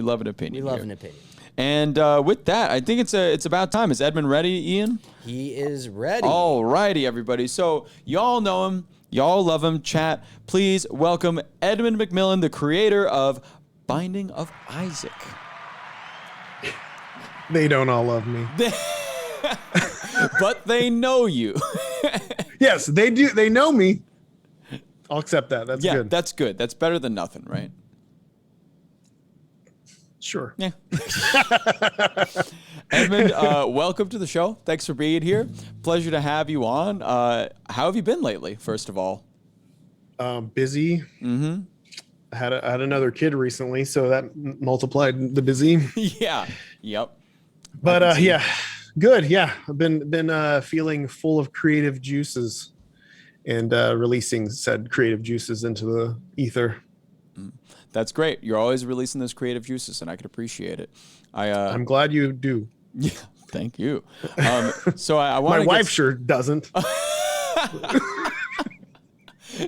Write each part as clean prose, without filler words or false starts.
love an opinion. We love an opinion. And with that, I think it's about time. Is Edmund ready, Ian? He is ready. All righty, everybody. So y'all know him. Y'all love him. Chat, please welcome Edmund McMillen, the creator of Binding of Isaac. They don't all love me. But they know you. Yes, they do. They know me. I'll accept that. That's good. That's good. That's better than nothing, right? Sure. Yeah. Edmund, welcome to the show. Thanks for being here. Pleasure to have you on. How have you been lately, first of all? Busy. Mm-hmm. I had another kid recently, so that multiplied the busy. Yeah. Yep. But yeah, good. Yeah, I've been feeling full of creative juices and releasing said creative juices into the ether. That's great. You're always releasing those creative juices, and I can appreciate it. I'm glad you do. Yeah, thank you. So I want. My wife sure doesn't.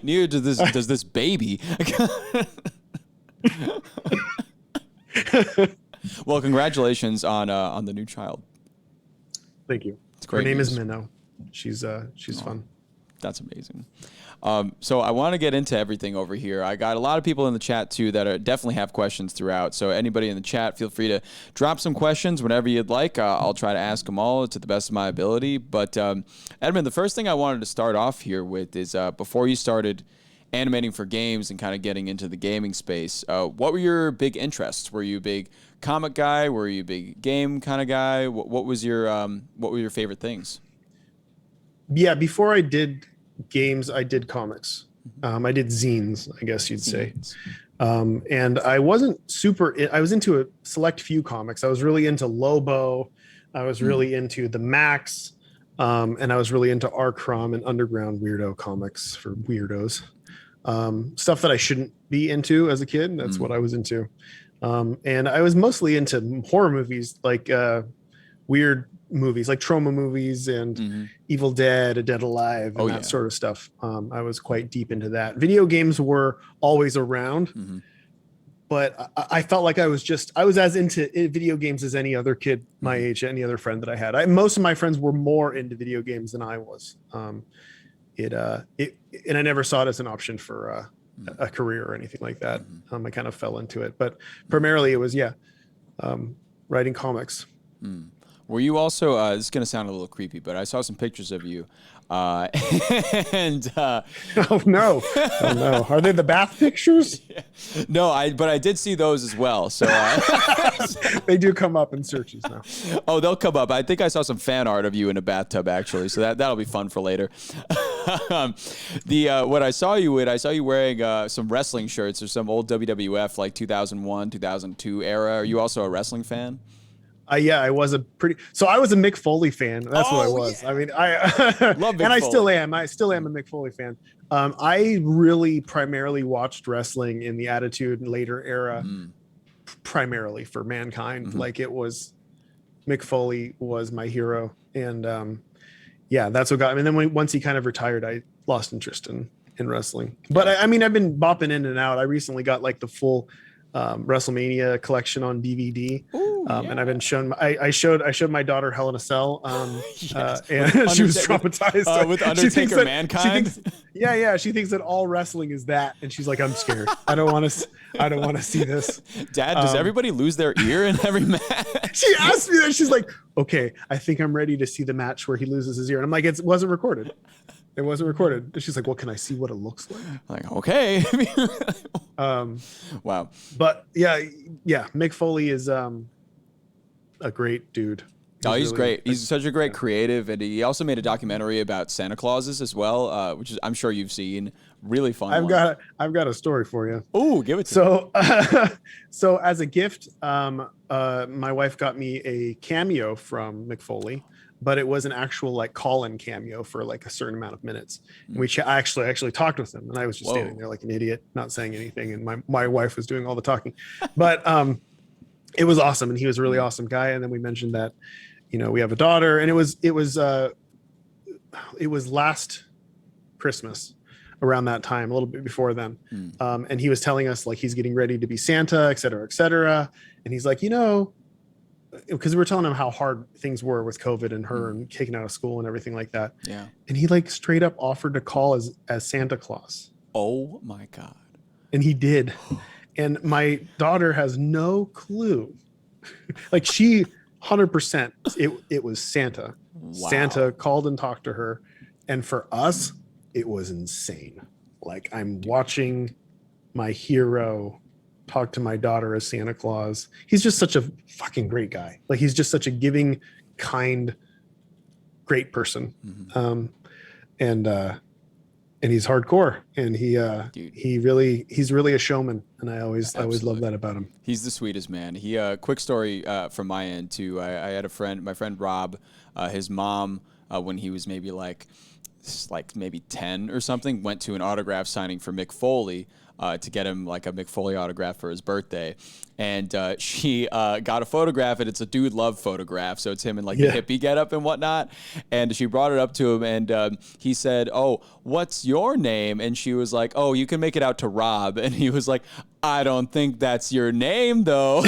Neither does this baby. Well, congratulations on the new child. Thank you. It's great. Her name news. is Minnow. She's fun. That's amazing. So I want to get into everything over here. I got a lot of people in the chat too that definitely have questions throughout. So anybody in the chat, feel free to drop some questions whenever you'd like. I'll try to ask them all to the best of my ability. But Edmund, the first thing I wanted to start off here with is before you started animating for games and kind of getting into the gaming space, what were your big interests? Were you a big comic guy? Were you a big game kind of guy? What were your favorite things? Yeah, before I did games, I did comics. I did zines, I guess you'd say. And I wasn't I was into a select few comics. I was really into Lobo. I was really into the Max. And I was really into Arcrom and underground weirdo comics for weirdos. Stuff that I shouldn't be into as a kid. That's what I was into. And I was mostly into horror movies, like weird movies, like trauma movies and Evil Dead, A Dead Alive, and that sort of stuff. I was quite deep into that. Video games were always around, but I felt like I was as into video games as any other kid my age, any other friend that I had. Most of my friends were more into video games than I was. And I never saw it as an option for a career or anything like that. I kind of fell into it, but primarily it was, writing comics. Were you also, this is going to sound a little creepy, but I saw some pictures of you. And oh no. Are they the bath pictures? Yeah. No, but I did see those as well. So they do come up in searches now. Oh, they'll come up. I think I saw some fan art of you in a bathtub actually. So that'll be fun for later. What I saw you wearing some wrestling shirts or some old WWF like 2001, 2002 era. Are you also a wrestling fan? I was a Mick Foley fan. That's what I was. Yeah. I mean, I love Mick and I Foley. still am. I still am a Mick Foley fan. I really primarily watched wrestling in the Attitude and later era, primarily for Mankind. Like it was, Mick Foley was my hero, and that's what got me. And then once he kind of retired, I lost interest in wrestling. But I mean, I've been bopping in and out. I recently got like the full WrestleMania collection on DVD. And I've been shown. I showed my daughter Hell in a Cell, and she was traumatized with Undertaker Mankind. She thinks that all wrestling is that, and she's like, "I'm scared. I don't want to see this." Dad, does everybody lose their ear in every match? She asked me that. She's like, "Okay, I think I'm ready to see the match where he loses his ear." And I'm like, "It wasn't recorded. It wasn't recorded." And she's like, "Well, can I see what it looks like?" I'm like, okay. Wow. But yeah, Mick Foley is a great dude. He's great. He's such a great creative, and he also made a documentary about Santa Clauses as well, which is I'm sure you've seen. Really fun. I've got a story for you. Oh, give it to me. So as a gift, my wife got me a cameo from Mick Foley, but it was an actual like call-in cameo for like a certain amount of minutes. I actually talked with him, and I was just standing there like an idiot, not saying anything, and my wife was doing all the talking. But it was awesome, and he was a really awesome guy. And then we mentioned that, we have a daughter, and it was last Christmas. around that time, a little bit before then. And he was telling us like he's getting ready to be Santa, et cetera, et cetera. And he's like, because we were telling him how hard things were with COVID and her and taken out of school and everything like that. Yeah. And he like straight up offered to call as Santa Claus. Oh my God. And he did. And my daughter has no clue. Like she 100% it was Santa. Wow. Santa called and talked to her. And for us, it was insane. Like I'm watching my hero talk to my daughter as Santa Claus. He's just such a fucking great guy. Like he's just such a giving, kind, great person. And he's hardcore, and he's really a showman, and I always love that about him. He's the sweetest man. He quick story from my end too. I had a friend, my friend Rob, his mom when he was maybe maybe 10 or something, went to an autograph signing for Mick Foley to get him like a Mick Foley autograph for his birthday. And she got a photograph, and it's a dude love photograph. So it's him in like the hippie getup and whatnot. And she brought it up to him, and he said, "Oh, what's your name?" And she was like, "Oh, you can make it out to Rob." And he was like, "I don't think that's your name though."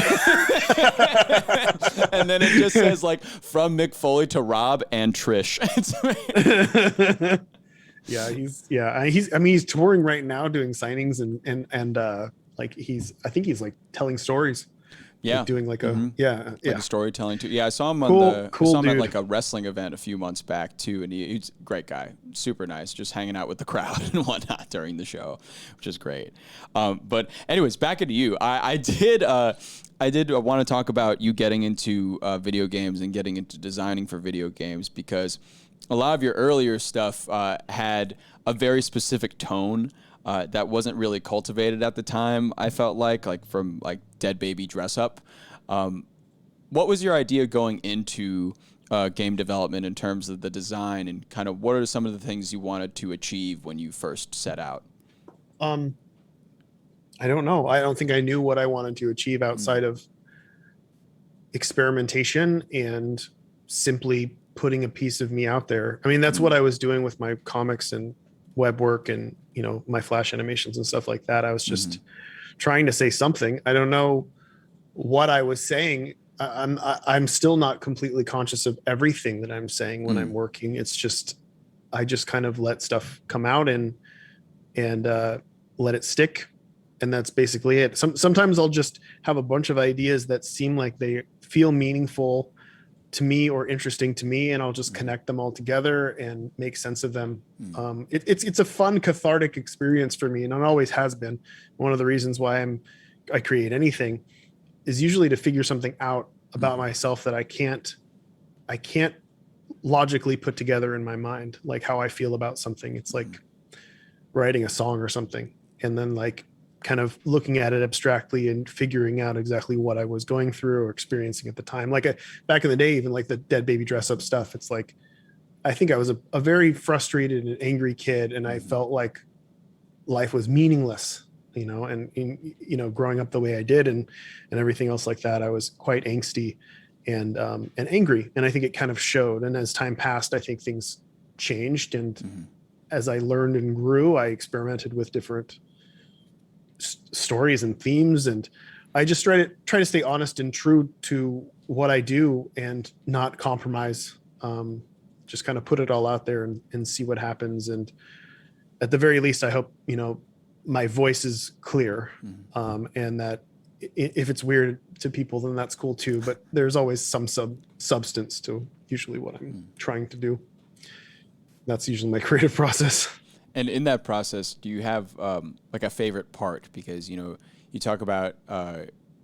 And then it just says like from Mick Foley to Rob and Trish. He's touring right now doing signings and I think he's like telling stories. Yeah. Like doing like like a storytelling too. Yeah, I saw him at like a wrestling event a few months back too, and he's a great guy, super nice, just hanging out with the crowd and whatnot during the show, which is great. But anyways, back into you. I did want to talk about you getting into video games and getting into designing for video games, because a lot of your earlier stuff had a very specific tone that wasn't really cultivated at the time. I felt like from like Dead Baby Dress Up. What was your idea going into game development in terms of the design, and kind of what are some of the things you wanted to achieve when you first set out? I don't know. I don't think I knew what I wanted to achieve outside of experimentation and simply putting a piece of me out there. I mean, that's what I was doing with my comics and web work and, my Flash animations and stuff like that. I was just trying to say something. I don't know what I was saying. I'm still not completely conscious of everything that I'm saying when I'm working. It's just, I just kind of let stuff come out and let it stick. And that's basically it. Sometimes I'll just have a bunch of ideas that seem like they feel meaningful to me or interesting to me, and I'll just connect them all together and make sense of them. It's a fun, cathartic experience for me, and it always has been. One of the reasons why I create anything is usually to figure something out about myself that I can't logically put together in my mind, like how I feel about something. It's like writing a song or something, and then like kind of looking at it abstractly and figuring out exactly what I was going through or experiencing at the time. Like back in the day, even like the Dead Baby Dress Up stuff, it's like, I think I was a very frustrated and angry kid, and I felt like life was meaningless, and growing up the way I did and everything else like that, I was quite angsty and angry. And I think it kind of showed. And as time passed, I think things changed. And as I learned and grew, I experimented with different stories and themes, and I just try to stay honest and true to what I do and not compromise. Just kind of put it all out there and see what happens. And at the very least, I hope my voice is clear, and that if it's weird to people, then that's cool too. But there's always some substance to usually what I'm trying to do. That's usually my creative process. And in that process, do you have like a favorite part? Because, you talk about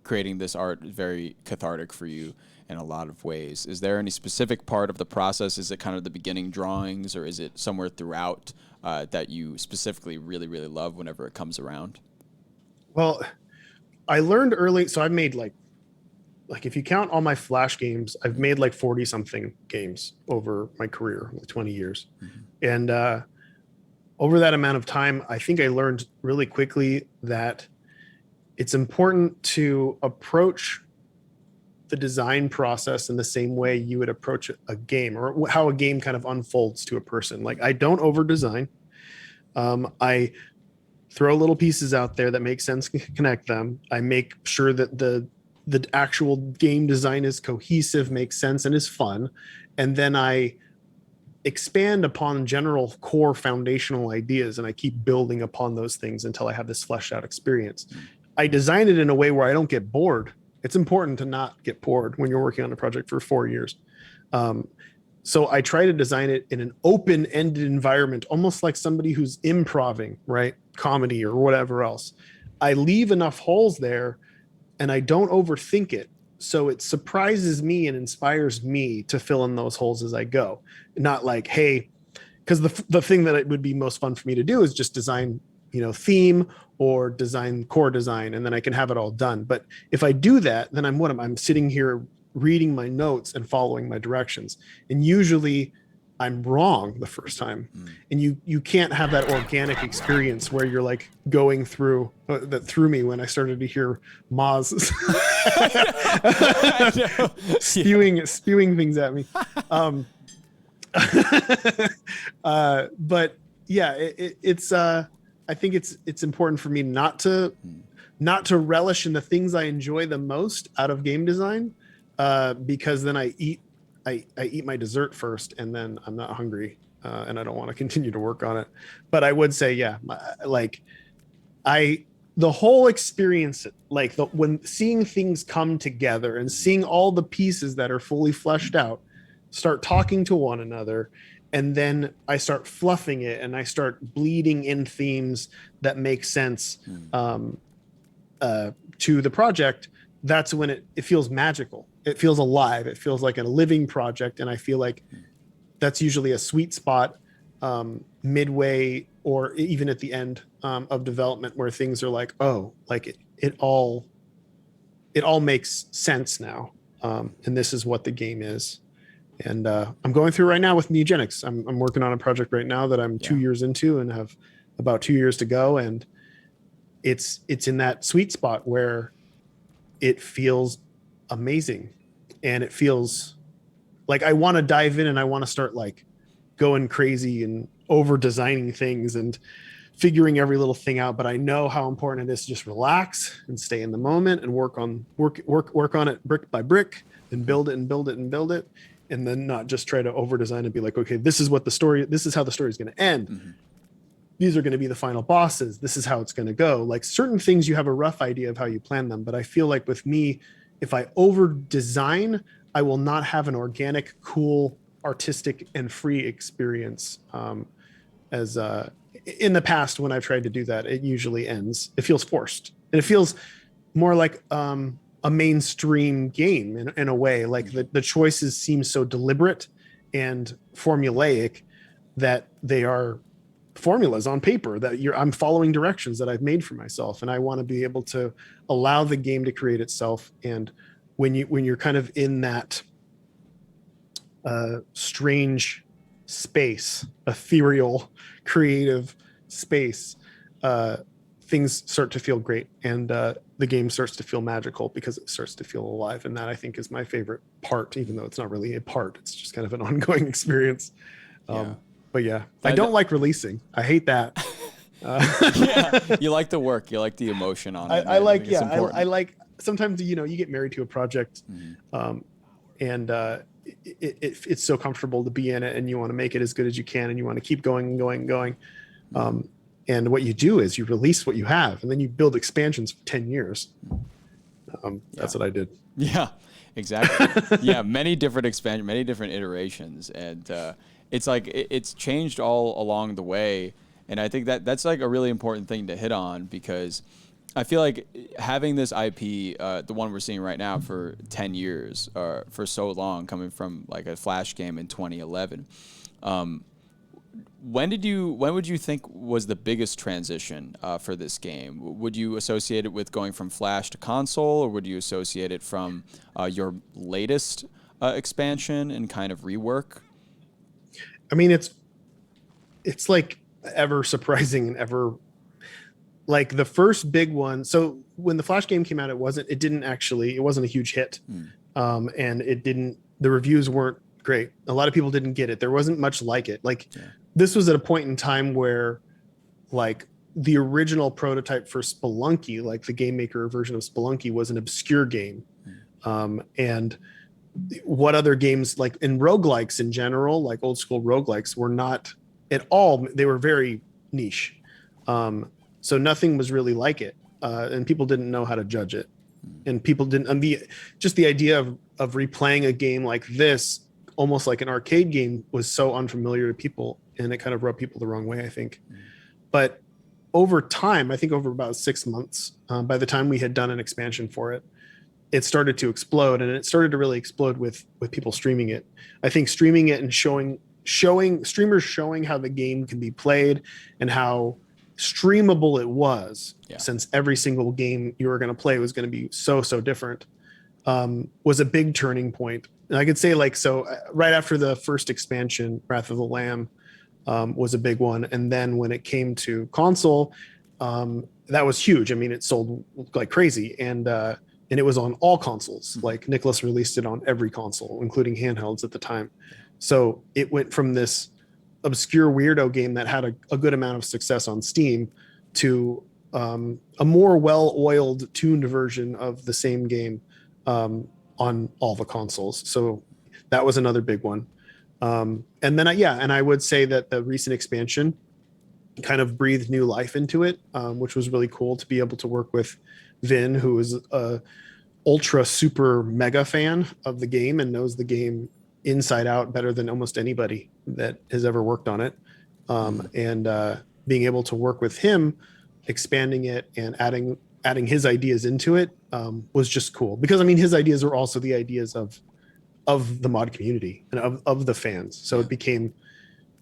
creating this art is very cathartic for you in a lot of ways. Is there any specific part of the process? Is it kind of the beginning drawings, or is it somewhere throughout that you specifically really, really love whenever it comes around? Well, I learned early. So I've made like if you count all my Flash games, I've made like 40 something games over my career, like 20 years. And over that amount of time, I think I learned really quickly that it's important to approach the design process in the same way you would approach a game, or how a game kind of unfolds to a person. Like I don't over design. I throw little pieces out there that make sense, connect them. I make sure that the actual game design is cohesive, makes sense, and is fun. And then I expand upon general core foundational ideas, and I keep building upon those things until I have this fleshed out experience. I design it in a way where I don't get bored. It's important to not get bored when you're working on a project for 4 years. So I try to design it in an open-ended environment, almost like somebody who's improving, right? Comedy or whatever else. I leave enough holes there and I don't overthink it. So it surprises me and inspires me to fill in those holes as I go. Not like, hey, because the thing that it would be most fun for me to do is just design, theme or design core design, and then I can have it all done. But if I do that, then I'm sitting here reading my notes and following my directions. And usually I'm wrong the first time. And you can't have that organic experience where you're like going through that threw me when I started to hear Moz spewing things at me. But yeah, it's I think it's important for me not to relish in the things I enjoy the most out of game design, because then I eat my dessert first, and then I'm not hungry, and I don't want to continue to work on it. But I would say, yeah, the whole experience, when seeing things come together and seeing all the pieces that are fully fleshed out start talking to one another, and then I start fluffing it and I start bleeding in themes that make sense to the project. That's when it feels magical. It feels alive. It feels like a living project. And I feel like that's usually a sweet spot midway or even at the end of development, where things are like, oh, like it all makes sense now. And this is what the game is. And I'm going through right now with Neogenics. I'm working on a project right now that I'm 2 years into and have about 2 years to go. And it's in that sweet spot where it feels amazing, and it feels like I want to dive in and I want to start like going crazy and over designing things and figuring every little thing out. But I know how important it is to just relax and stay in the moment and work on it brick by brick and build it and build it and build it. And then not just try to over design and be like, okay, this is how the story is going to end. Mm-hmm. These are going to be the final bosses. This is how it's going to go. Like certain things, you have a rough idea of how you plan them. But I feel like with me, if I over design, I will not have an organic, cool, artistic, and free experience. As in the past, when I've tried to do that, it usually ends. It feels forced, and it feels more like a mainstream game in a way. Like the choices seem so deliberate and formulaic that they are formulas on paper that I'm following directions that I've made for myself. And I want to be able to allow the game to create itself. And when you're kind of in that strange space, ethereal, creative space, things start to feel great. And the game starts to feel magical because it starts to feel alive. And that, I think, is my favorite part, even though it's not really a part. It's just kind of an ongoing experience. But yeah, I don't like releasing. I hate that. Yeah, you like the work. You like the emotion on it. I like sometimes, you get married to a project, and it's so comfortable to be in it, and you want to make it as good as you can, and you want to keep going and going and going. And what you do is you release what you have, and then you build expansions for 10 years. That's what I did. Yeah, exactly. Yeah, many different expansions, many different iterations. And it's like it's changed all along the way. And I think that's like a really important thing to hit on, because I feel like having this IP, the one we're seeing right now, for 10 years, for so long, coming from like a Flash game in 2011, when would you think was the biggest transition for this game? Would you associate it with going from Flash to console, or would you associate it from your latest expansion and kind of rework? I mean, it's like ever surprising and ever like the first big one. So when the Flash game came out, it wasn't a huge hit. And the reviews weren't great. A lot of people didn't get it. There wasn't much like it. This was at a point in time where like the original prototype for Spelunky, like the game maker version of Spelunky, was an obscure game. And what other games, like in roguelikes in general, like old school roguelikes, were not at all, they were very niche. So nothing was really like it. And people didn't know how to judge it. And people didn't, just the idea of replaying a game like this, almost like an arcade game, was so unfamiliar to people, and it kind of rubbed people the wrong way, I think. But over time, I think over about 6 months, by the time we had done an expansion for it, it started to explode, and it started to really explode with people streaming it. I think streaming it and showing streamers showing how the game can be played and how streamable it was, since every single game you were going to play was going to be so different, was a big turning point. And I could say, like, so right after the first expansion, Wrath of the Lamb, was a big one. And then when it came to console, that was huge. I mean, it sold like crazy. And it was on all consoles. Like, Nicholas released it on every console, including handhelds at the time. So it went from this obscure weirdo game that had a good amount of success on Steam to a more well-oiled, tuned version of the same game on all the consoles. So that was another big one. And then I would say that the recent expansion kind of breathed new life into it, which was really cool to be able to work with Vin, who is a ultra super mega fan of the game and knows the game inside out better than almost anybody that has ever worked on it. And being able to work with him, expanding it and adding his ideas into it, was just cool, because I mean, his ideas are also the ideas of the mod community and of the fans. So it became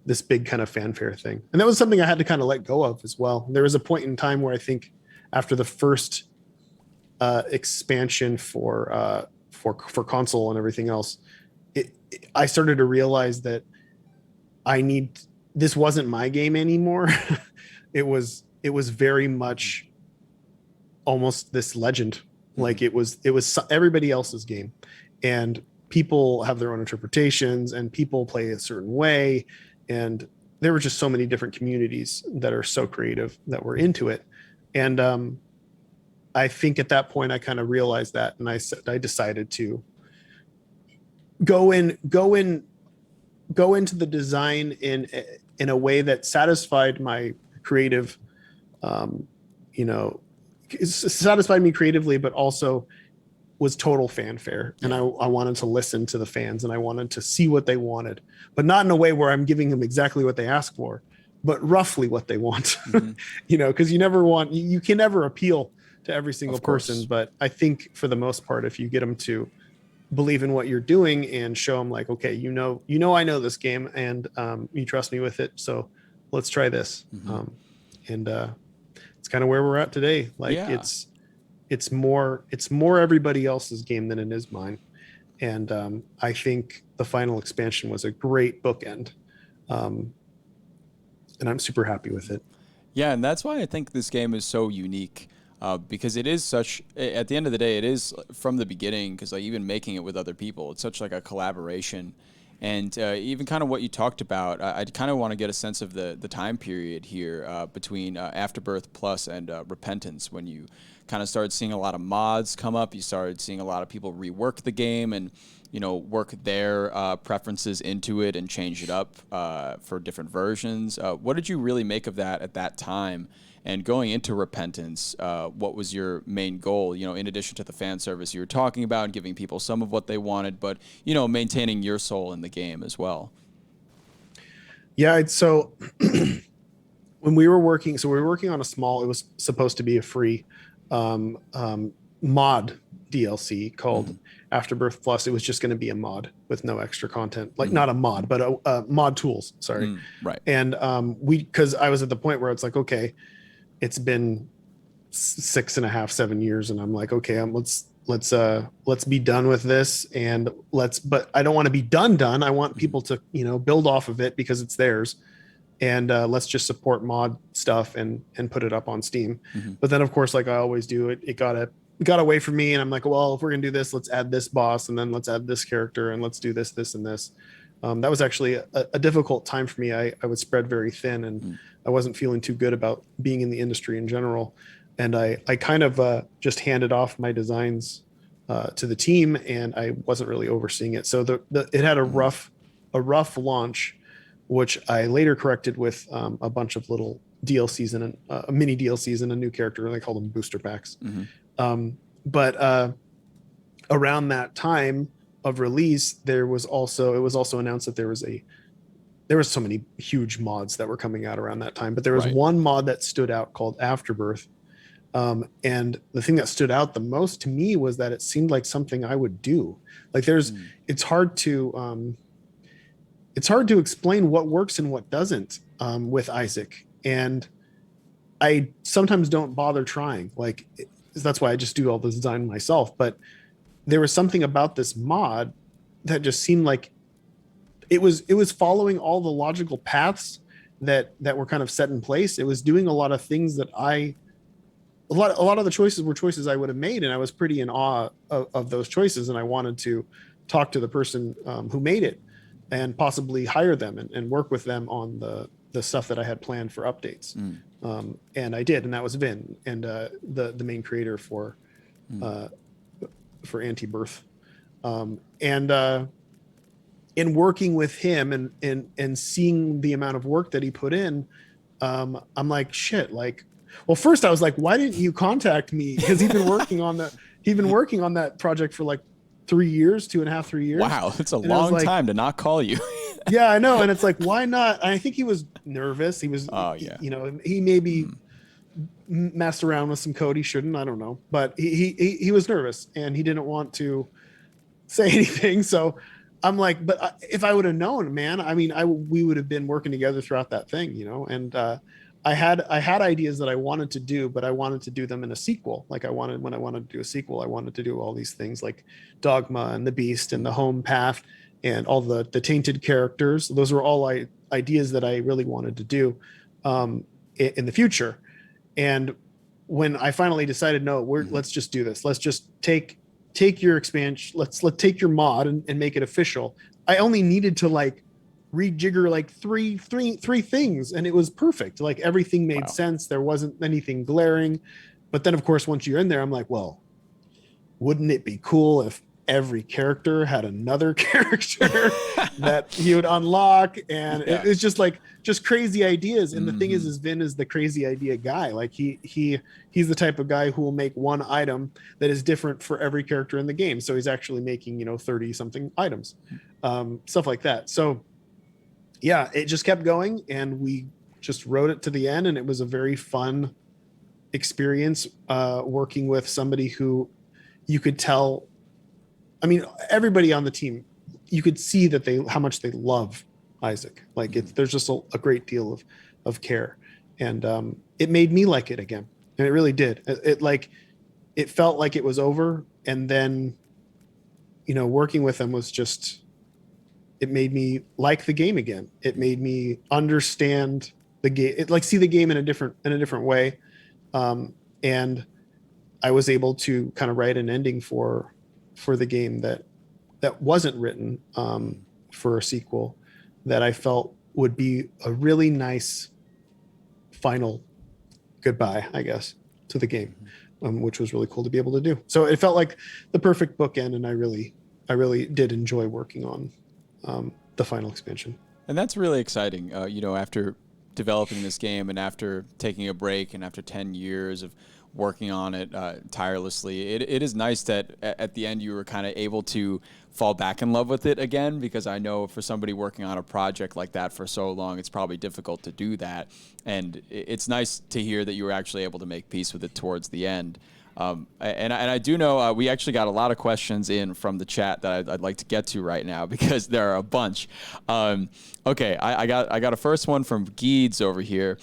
this big kind of fanfare thing. And that was something I had to kind of let go of as well. There was a point in time where I think after the first expansion for console and everything else, I started to realize that this wasn't my game anymore. It was very much almost this legend. Like, it was everybody else's game, and people have their own interpretations, and people play a certain way. And there were just so many different communities that are so creative that were into it. And I think at that point I kind of realized that, and I decided to go into the design in a way that satisfied my creative, satisfied me creatively, but also was total fanfare. And I wanted to listen to the fans, and I wanted to see what they wanted, but not in a way where I'm giving them exactly what they ask for, but roughly what they want. Because you can never appeal to every single person. But I think for the most part, if you get them to believe in what you're doing and show them, like, okay, I know this game, and you trust me with it, so let's try this. And it's kind of where we're at today. Like, it's more everybody else's game than it is mine. And I think the final expansion was a great bookend, and I'm super happy with it. Yeah, and that's why I think this game is so unique, because it is at the end of the day, it is from the beginning, because like even making it with other people, it's such like a collaboration. And even kind of what you talked about, I kind of want to get a sense of the time period here between Afterbirth Plus and Repentance, when you kind of started seeing a lot of mods come up. You started seeing a lot of people rework the game and, work their preferences into it and change it up for different versions. What did you really make of that at that time? And going into Repentance, what was your main goal? In addition to the fan service you were talking about, giving people some of what they wanted, but, maintaining your soul in the game as well. Yeah. So when we were working on a small, it was supposed to be a free mod DLC called Afterbirth Plus. It was just going to be a mod with no extra content, like not a mod, but a mod tools. Sorry. Right. And because I was at the point where it's like, okay, it's been 6.5, 7 years, and I'm like, okay, let's be done with this, and but I don't want to be done. I want people to build off of it because it's theirs, and let's just support mod stuff and put it up on Steam. But then, of course, like I always do, it got away from me, and I'm like, well, if we're gonna do this, let's add this boss, and then let's add this character, and let's do this, and this. That was actually a difficult time for me. I was spread very thin, and I wasn't feeling too good about being in the industry in general. And I kind of just handed off my designs to the team, and I wasn't really overseeing it. So it had a rough launch, which I later corrected with a bunch of little DLCs and a mini DLCs and a new character. And they call them booster packs. But around that time of release, it was also announced that there was so many huge mods that were coming out around that time. But there was one mod that stood out called Afterbirth. And the thing that stood out the most to me was that it seemed like something I would do. Like it's hard to explain what works and what doesn't with Isaac. And I sometimes don't bother trying. Like, that's why I just do all the design myself. But there was something about this mod that just seemed like it was following all the logical paths that were kind of set in place. It was doing a lot of things that a lot of the choices were choices I would have made, and I was pretty in awe of those choices. And I wanted to talk to the person who made it and possibly hire them and work with them on the stuff that I had planned for updates. And I did, and that was Vin, and the main creator for Anti-Birth. And in working with him and seeing the amount of work that he put in, I'm like, shit, like, well, first I was like, why didn't you contact me? Because he'd been working on that project for like 3 years, 2.5, 3 years. Wow, it's a long time to not call you. Yeah, I know. And it's like, why not? I think he was nervous. He was, he maybe messed around with some code he shouldn't. I don't know. But he was nervous, and he didn't want to say anything. So I'm like, but if I would have known, man, I mean, we would have been working together throughout that thing, and I had ideas that I wanted to do, but I wanted to do them in a sequel. Like when I wanted to do a sequel, I wanted to do all these things like Dogma and the Beast and the Home Path and all the tainted characters. Those were all ideas that I really wanted to do in the future. And when I finally decided, no, let's just do this. Let's just take your expansion. Let's take your mod and make it official. I only needed to like rejigger like three things, and it was perfect. Like everything made sense. There wasn't anything glaring. But then of course, once you're in there, I'm like, well, wouldn't it be cool if every character had another character that he would unlock? And it's just crazy ideas. And the thing is Vin is the crazy idea guy. Like he's the type of guy who will make one item that is different for every character in the game. So he's actually making 30 something items, stuff like that. So yeah, it just kept going, and we just wrote it to the end, and it was a very fun experience working with somebody who you could tell. I mean, everybody on the team, you could see that how much they love Isaac. Like there's just a great deal of care, and it made me like it again, and it really did. It felt like it was over, and then working with them was just. It made me like the game again. It made me understand the game, see the game in a different way, and I was able to kind of write an ending for the game that wasn't written for a sequel, that I felt would be a really nice final goodbye, I guess, to the game, which was really cool to be able to do. So it felt like the perfect bookend, and I really did enjoy working on the final expansion. And that's really exciting. After developing this game and after taking a break and after 10 years of working on it tirelessly, it is nice that at the end you were kind of able to fall back in love with it again, because I know for somebody working on a project like that for so long, it's probably difficult to do that. And it's nice to hear that you were actually able to make peace with it towards the end. And I do know we actually got a lot of questions in from the chat that I'd like to get to right now, because there are a bunch. Okay, I got a first one from Geeds over here,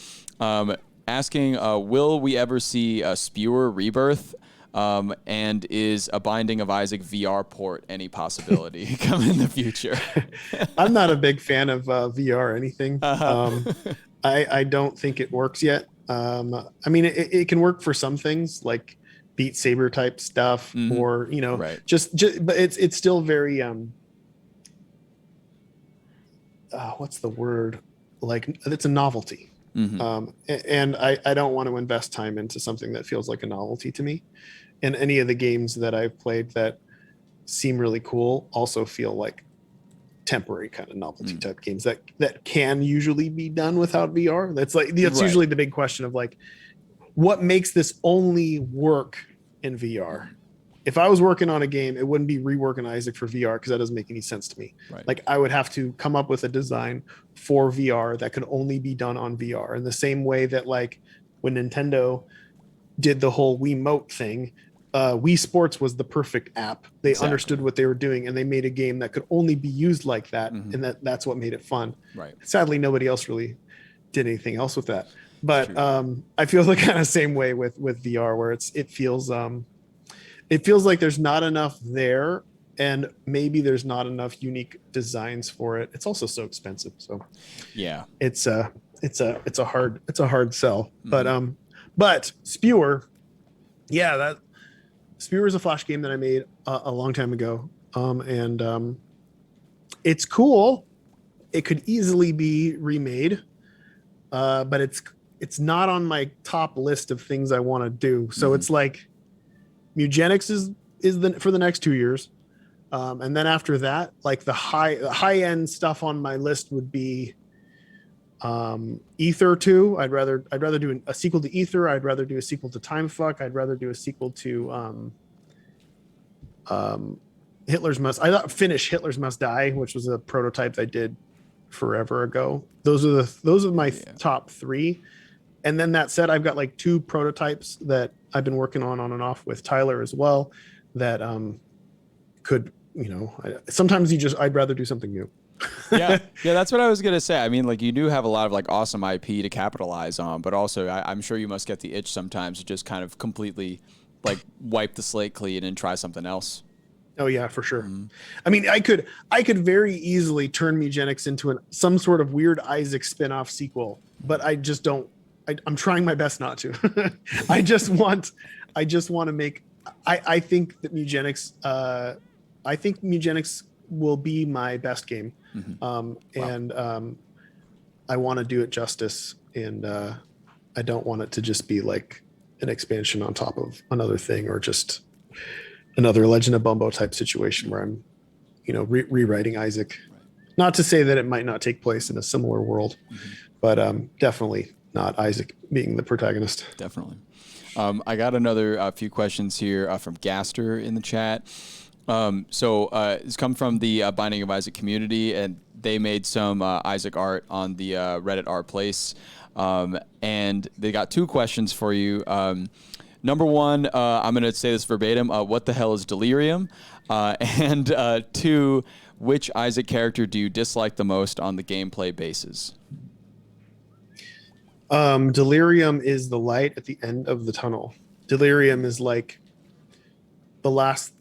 asking, will we ever see a Spewer Rebirth? And is a Binding of Isaac VR port any possibility come in the future? I'm not a big fan of VR or anything. I don't think it works yet. I mean, it can work for some things like Beat Saber type stuff, or but it's still very what's the word? Like it's a novelty. Mm-hmm. And I don't want to invest time into something that feels like a novelty to me. And any of the games that I've played that seem really cool also feel like temporary kind of novelty type games that can usually be done without VR. That's usually the big question of like, what makes this only work in VR? If I was working on a game, it wouldn't be reworking Isaac for VR because that doesn't make any sense to me. Right. Like I would have to come up with a design for VR that could only be done on VR in the same way that like when Nintendo did the whole Wiimote thing, Wii Sports was the perfect app. They understood what they were doing and they made a game that could only be used like that. And that's what made it fun. Right. Sadly, nobody else really did anything else with that. But I feel the kind of same way with VR where it feels like there's not enough there and maybe there's not enough unique designs for it. It's also so expensive. So yeah, it's a hard sell. But Spewer, that Spewer is a Flash game that I made a long time ago. And it's cool. It could easily be remade. But it's not on my top list of things I want to do. So it's like Mugenics is for the next 2 years. And then after that, like the high end stuff on my list would be Ether 2. I'd rather do a sequel to Ether. I'd rather do a sequel to Time Fuck. I'd rather do a sequel to finish Hitler's Must Die, which was a prototype I did forever ago. Those are my top 3. And then that said, I've got like 2 prototypes that I've been working on and off with Tyler as well that could, sometimes I'd rather do something new. yeah, that's what I was gonna say. I mean, like you do have a lot of like awesome IP to capitalize on, but also I'm sure you must get the itch sometimes to just kind of completely like wipe the slate clean and try something else. Oh yeah, for sure. I mean, I could very easily turn Mugenics into some sort of weird Isaac spin-off sequel, but I just don't. I'm trying my best not to. I just want to make. I think that Mugenics. I think Mugenics will be my best game, and I want to do it justice, and I don't want it to just be like an expansion on top of another thing, or just another Legend of Bumbo type situation where I'm, rewriting Isaac. Right. Not to say that it might not take place in a similar world, but definitely not Isaac being the protagonist. Definitely. I got another few questions here from Gaster in the chat. So it's come from the Binding of Isaac community, and they made some Isaac art on the Reddit art place. And they got 2 questions for you. Number 1, I'm going to say this verbatim. What the hell is delirium? And 2, which Isaac character do you dislike the most on the gameplay basis? Delirium is the light at the end of the tunnel. Delirium is like the last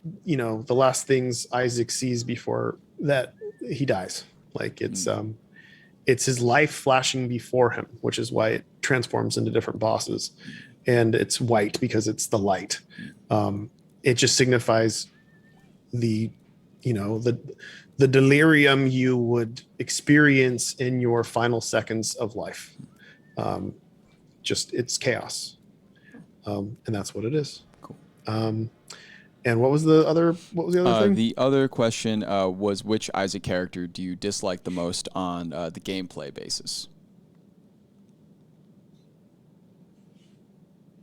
things Isaac sees before that he dies. Like it's his life flashing before him, which is why it transforms into different bosses. And it's white because it's the light. It just signifies the delirium you would experience in your final seconds of life. It's chaos. And that's what it is. Cool. And what was the other thing? The other question was which Isaac character do you dislike the most on the gameplay basis?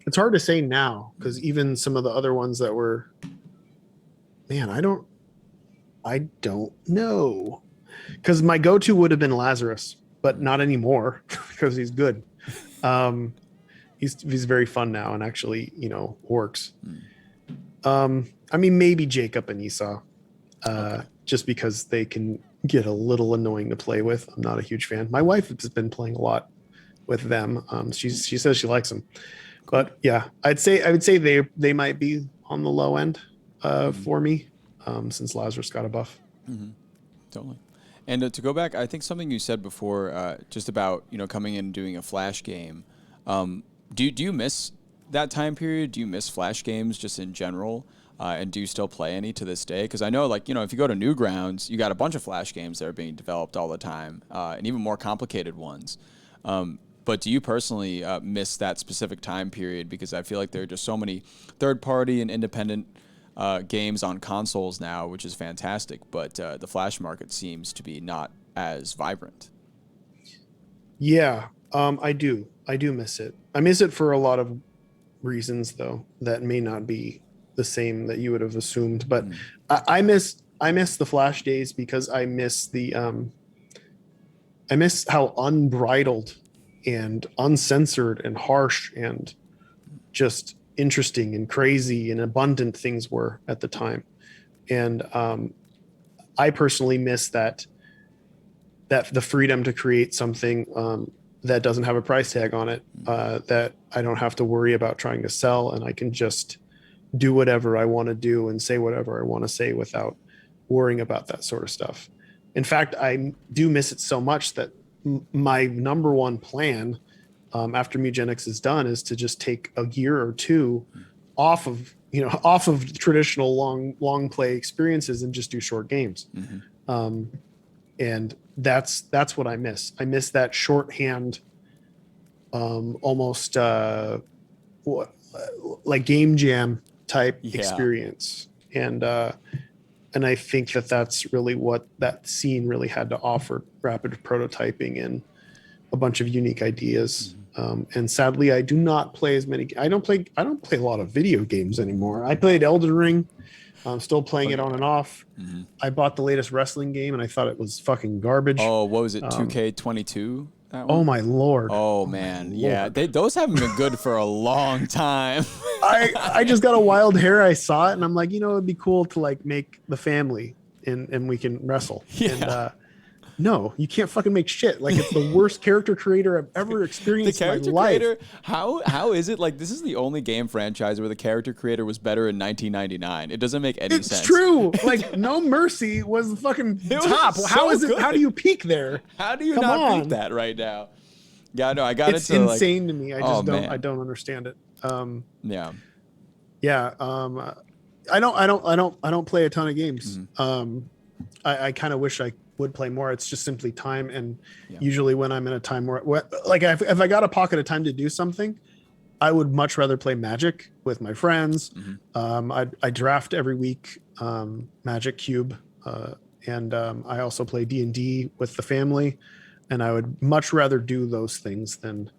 It's hard to say now because even some of the other ones that were, I don't know. Because my go-to would have been Lazarus, but not anymore because he's good. He's very fun now and actually, works. Maybe Jacob and Esau, just because they can get a little annoying to play with. I'm not a huge fan. My wife has been playing a lot with them. She says she likes them. But yeah, I would say they might be on the low end for me since Lazarus got a buff. Totally. And to go back, I think something you said before, just about coming in and doing a Flash game. Do you miss that time period? Do you miss Flash games just in general? and do you still play any to this day? Because I know, like, if you go to Newgrounds, you got a bunch of Flash games that are being developed all the time, and even more complicated ones. But do you personally miss that specific time period? Because I feel like there are just so many third-party and independent games on consoles now, which is fantastic. But the Flash market seems to be not as vibrant. Yeah, I do. I do miss it. I miss it for a lot of reasons, though, that may not be the same that you would have assumed. But I miss the Flash days because I miss I miss how unbridled and uncensored and harsh and just interesting and crazy and abundant things were at the time. And I personally miss that the freedom to create something that doesn't have a price tag on it, that I don't have to worry about trying to sell, and I can just do whatever I want to do and say whatever I want to say without worrying about that sort of stuff. In fact, I do miss it so much that my number one plan after Mugenics is done is to just take a year or two off of traditional long play experiences and just do short games. And that's what I miss. I miss that shorthand, almost like game jam type experience. And I think that's really what that scene really had to offer: rapid prototyping and a bunch of unique ideas. And sadly, I do not play as many. I don't play a lot of video games anymore. I played Elden Ring. I'm still playing it on and off. I bought the latest wrestling game and I thought it was fucking garbage. Oh, what was it? 2K22? Oh my Lord. Oh man. Yeah. Those haven't been good for a long time. I just got a wild hair. I saw it and I'm like, it'd be cool to like make the family and we can wrestle. Yeah. And, no, you can't fucking make shit. Like, it's the worst character creator I've ever experienced in my life. Creator, how is it like this is the only game franchise where the character creator was better in 1999? It doesn't make any sense. It's true. Like, No Mercy was the fucking top. How is it? Good. How do you peak there? How do you not beat that right now? Yeah, no, I got it's insane to me. I just I don't understand it. Yeah. I don't play a ton of games. I kind of wish I would play more. It's just simply time, and usually when I'm in a time where like if I got a pocket of time to do something, I would much rather play Magic with my friends. I draft every week, Magic Cube, and I also play D&D with the family, and I would much rather do those things than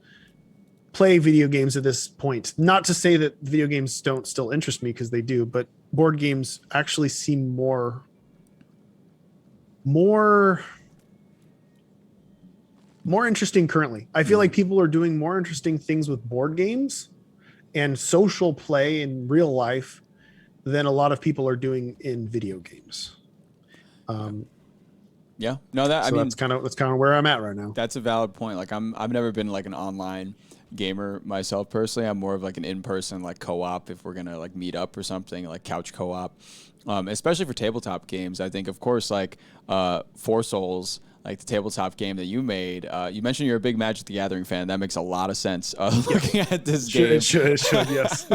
play video games at this point. Not to say that video games don't still interest me, because they do, but board games actually seem more interesting currently. I feel like people are doing more interesting things with board games and social play in real life than a lot of people are doing in video games. Yeah, no, that so I mean that's kind of where I'm at right now. That's a valid point. Like I've never been like an online gamer myself personally. I'm more of like an in-person like co-op if we're gonna like meet up or something, like couch co-op. Especially for tabletop games, I think, of course, like Four Souls, like the tabletop game that you made. You mentioned you're a big Magic the Gathering fan. That makes a lot of sense looking at this game. It should, yes.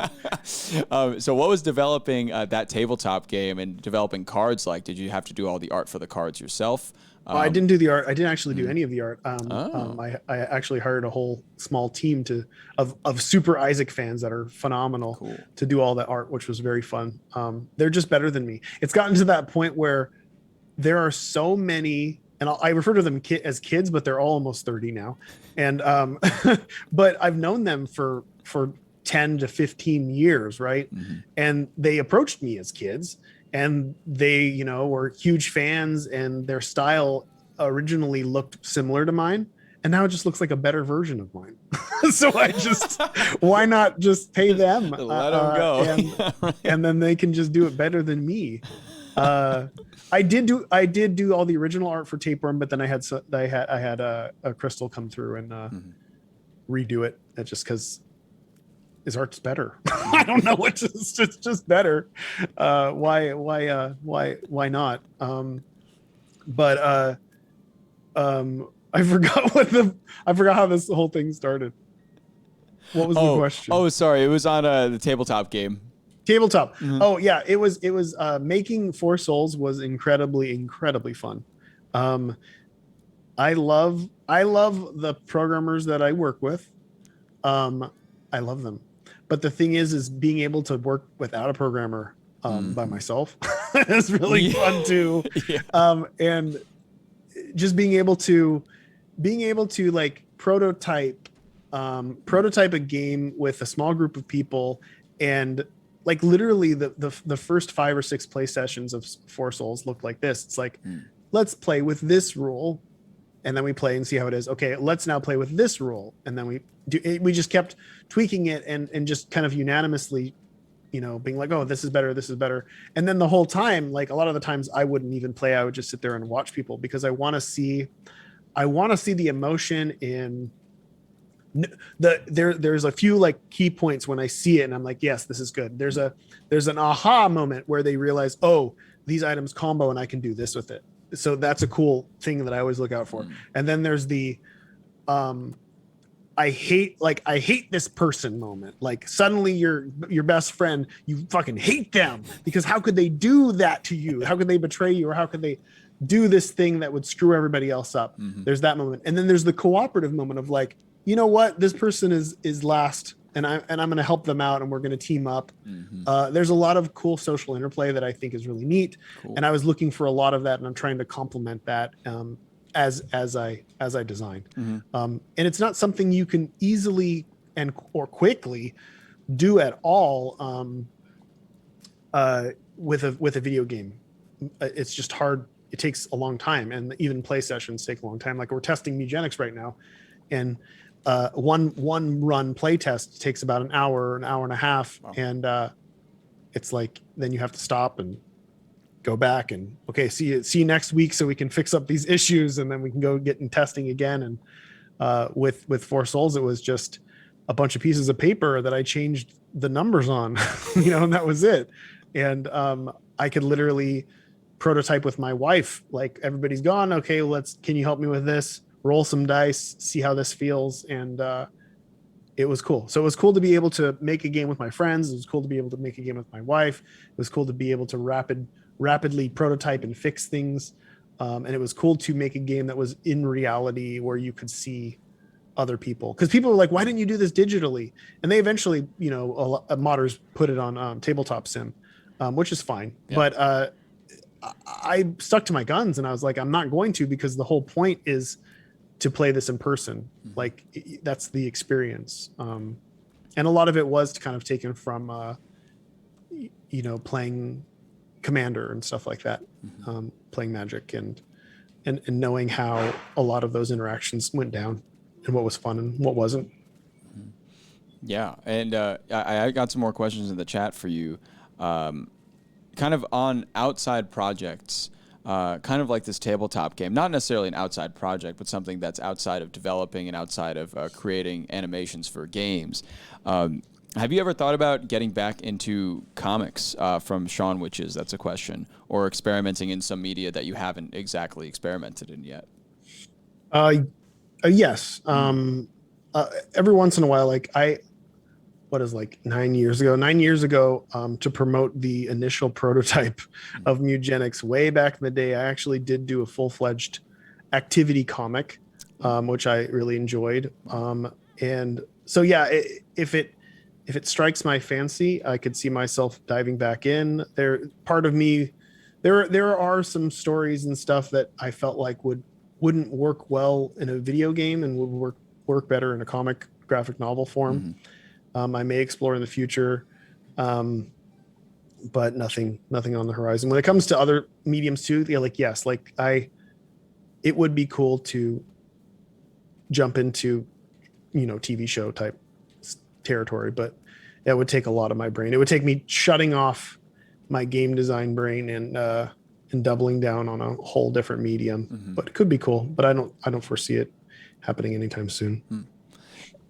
So what was developing that tabletop game and developing cards like? Did you have to do all the art for the cards yourself? I didn't do the art. I didn't actually do any of the art. I actually hired a whole small team of Super Isaac fans that are phenomenal to do all that art, which was very fun. They're just better than me. It's gotten to that point where there are so many, and I refer to them as kids, but they're all almost 30 now. And but I've known them for 10 to 15 years, right? And they approached me as kids. And they, were huge fans, and their style originally looked similar to mine. And now it just looks like a better version of mine. So why not just pay them? Let them go. And then they can just do it better than me. I did do all the original art for Tapeworm, but then I had a Crystal come through and redo it. That's just because his art's better. I don't know. It's just better. Why not? I forgot how this whole thing started. What was the question? Oh, sorry. It was on the tabletop game. Tabletop. Mhm. Oh yeah, it was making Four Souls was incredibly fun. Um, I love the programmers that I work with. Um, I love them. But the thing is being able to work without a programmer by myself is really Yeah. fun too. Yeah. And just being able to like prototype a game with a small group of people, and like literally the first 5 or 6 play sessions of Four Souls looked like this. It's like, let's play with this rule, and then we play and see how it is. Okay, let's now play with this rule, and then we just kept tweaking it and just kind of unanimously, being like, oh, this is better, this is better. And then the whole time, like a lot of the times I wouldn't even play, I would just sit there and watch people, because I want to see the emotion in there's a few like key points when I see it and I'm like, yes, this is good. There's an aha moment where they realize, oh, these items combo and I can do this with it. So that's a cool thing that I always look out for. And then there's the I hate this person moment. Like suddenly your best friend, you fucking hate them because how could they do that to you? How could they betray you? Or how could they do this thing that would screw everybody else up? There's that moment. And then there's the cooperative moment of like, you know what? This person is last and I'm going to help them out and we're going to team up. There's a lot of cool social interplay that I think is really neat. Cool. And I was looking for a lot of that and I'm trying to complement that as I design. And it's not something you can easily or quickly do at all with a video game. It's just hard. It takes a long time, and even play sessions take a long time. Like we're testing Mugenics right now, and one run play test takes about an hour and a half. Wow. And it's like then you have to stop and go back and okay, see you next week so we can fix up these issues, and then we can go get in testing again. And with Four Souls, it was just a bunch of pieces of paper that I changed the numbers on, and that was it. And I could literally prototype with my wife, like everybody's gone. Okay, can you help me with this? Roll some dice, see how this feels. And it was cool. So it was cool to be able to make a game with my friends. It was cool to be able to make a game with my wife. It was cool to be able to rapidly prototype and fix things. And it was cool to make a game that was in reality where you could see other people. Because people were like, why didn't you do this digitally? And they eventually, modders put it on tabletop sim, which is fine. Yeah. But I stuck to my guns and I was like, I'm not going to, because the whole point is to play this in person. Like that's the experience. And a lot of it was kind of taken from, playing Commander and stuff like that, playing Magic and knowing how a lot of those interactions went down and what was fun and what wasn't. Yeah. And I got some more questions in the chat for you. Kind of on outside projects, kind of like this tabletop game, not necessarily an outside project, but something that's outside of developing and outside of creating animations for games. Have you ever thought about getting back into comics from Sean Witches? That's a question. Or experimenting in some media that you haven't exactly experimented in yet? Yes. Every once in a while, like 9 years ago, to promote the initial prototype of Mugenics way back in the day, I actually did do a full-fledged activity comic, which I really enjoyed. And so, yeah, if it strikes my fancy, I could see myself diving back in. There are some stories and stuff that I felt like wouldn't work well in a video game and would work better in a comic graphic novel form. I may explore in the future, but nothing on the horizon. When it comes to other mediums too, it would be cool to jump into, TV show type territory, but that would take a lot of my brain. It would take me shutting off my game design brain and doubling down on a whole different medium. But it could be cool, but I don't foresee it happening anytime soon.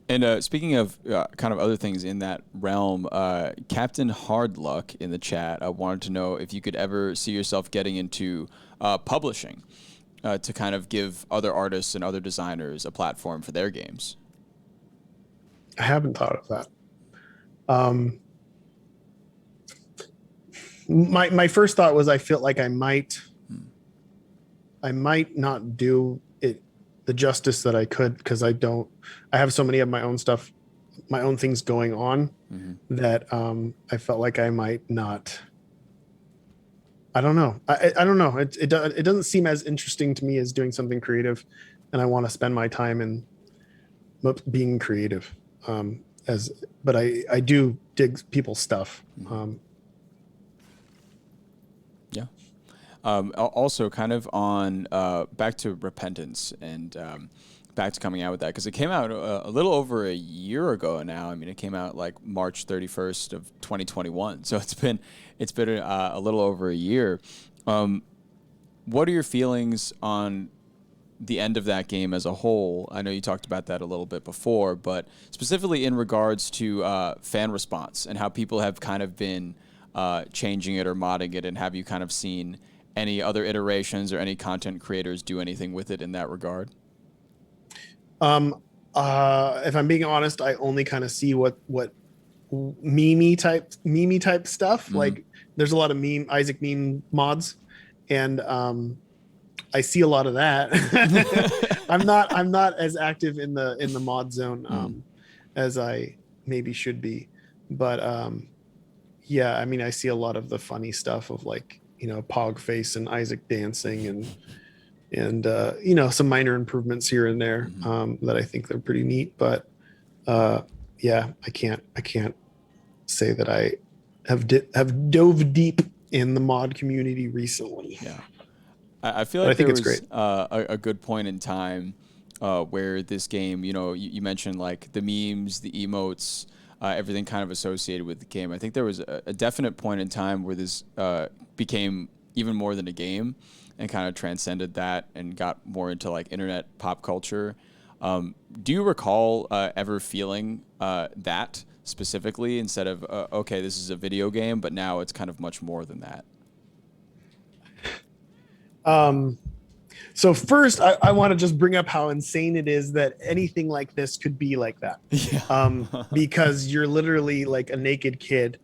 And speaking of kind of other things in that realm, Captain Hardluck in the chat wanted to know if you could ever see yourself getting into publishing to kind of give other artists and other designers a platform for their games. I haven't thought of that. My first thought was I feel like Hmm. I might not do it the justice that I could, because I have so many of my own stuff, my own things going on, Hmm. that I felt like I might not. I don't know. I don't know. It doesn't seem as interesting to me as doing something creative, and I want to spend my time in being creative. As but I do dig people's stuff. Hmm. Yeah. Also, kind of on back to repentance and back to coming out with that, because it came out a little over a year ago now. I mean, it came out like March 31st of 2021, so it's been a little over a year. Um, what are your feelings on the end of that game as a whole? I know you talked about that a little bit before, but specifically in regards to fan response and how people have kind of been changing it or modding it, and have you kind of seen any other iterations or any content creators do anything with it in that regard? Um, if I'm being honest, I only kind of see what meme type stuff. Mm-hmm. Like there's a lot of Isaac meme mods, and I see a lot of that. I'm not as active in the mod zone Mm. as I maybe should be, but yeah, I mean I see a lot of the funny stuff of, like, Pog face and Isaac dancing, and some minor improvements here and there, Mm-hmm. that I think they're pretty neat. But yeah, I can't say that I have dove deep in the mod community recently, Yeah. I feel but I like think there it's was great. a good point in time where this game, you mentioned like the memes, the emotes, everything kind of associated with the game. I think there was a definite point in time where this became even more than a game and kind of transcended that and got more into like internet pop culture. Do you recall ever feeling that specifically, instead of, okay, this is a video game, but now it's kind of much more than that? Um, so first, I want to just bring up how insane it is that anything like this could be like that. Yeah. Because you're literally like a naked kid